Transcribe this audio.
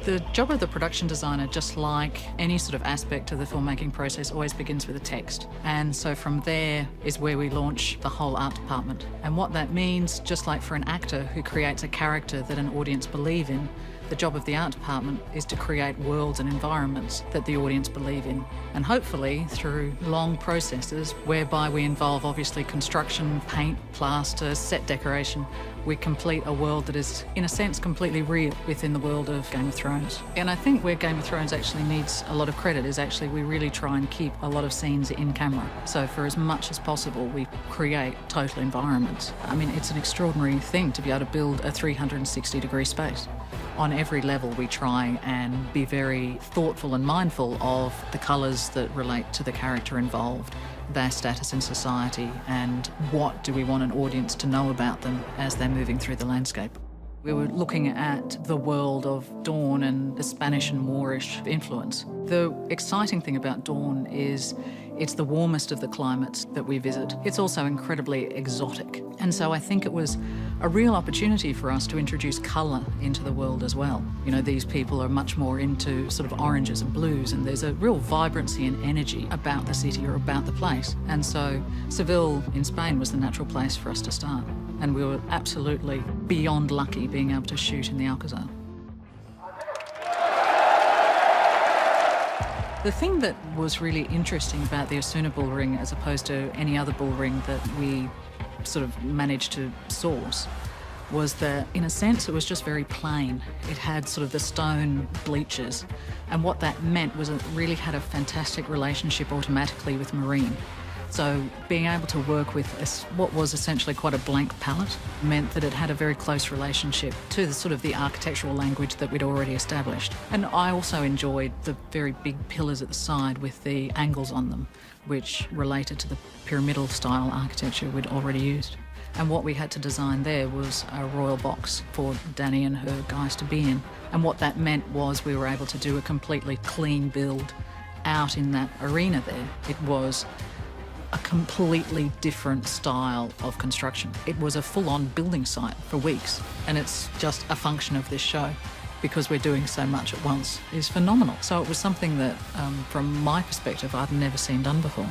The job of the production designer, just like any sort of aspect of the filmmaking process, always begins with a text. And so from there is where we launch the whole art department. And what that means, just like for an actor who creates a character that an audience believe in, the job of the art department is to create worlds and environments that the audience believe in. And hopefully through long processes whereby we involve obviously construction, paint, plaster, set decoration, we complete a world that is, in a sense, completely real within the world of Game of Thrones. And I think where Game of Thrones actually needs a lot of credit is actually we really try and keep a lot of scenes in camera. So for as much as possible, we create total environments. I mean, it's an extraordinary thing to be able to build a 360-degree space. On every level, we try and be very thoughtful and mindful of the colours that relate to the character involved, their status in society, and what do we want an audience to know about them as they're moving through the landscape. We were looking at the world of Dawn and the Spanish and Moorish influence. The exciting thing about Dawn is it's the warmest of the climates that we visit. It's also incredibly exotic. And so I think it was a real opportunity for us to introduce colour into the world as well. You know, these people are much more into sort of oranges and blues, and there's a real vibrancy and energy about the city or about the place. And so Seville in Spain was the natural place for us to start. And we were absolutely beyond lucky being able to shoot in the Alcazar. The thing that was really interesting about the Osuna bull ring as opposed to any other bull ring that we sort of managed to source was that, in a sense, it was just very plain. It had sort of the stone bleachers, and what that meant was it really had a fantastic relationship automatically with marine. So being able to work with what was essentially quite a blank palette meant that it had a very close relationship to the sort of the architectural language that we'd already established. And I also enjoyed the very big pillars at the side with the angles on them, which related to the pyramidal style architecture we'd already used. And what we had to design there was a royal box for Dany and her guys to be in. And what that meant was we were able to do a completely clean build out in that arena there. It was a completely different style of construction. It was a full-on building site for weeks, and it's just a function of this show, because we're doing so much at once, is phenomenal. So it was something that, from my perspective, I'd never seen done before.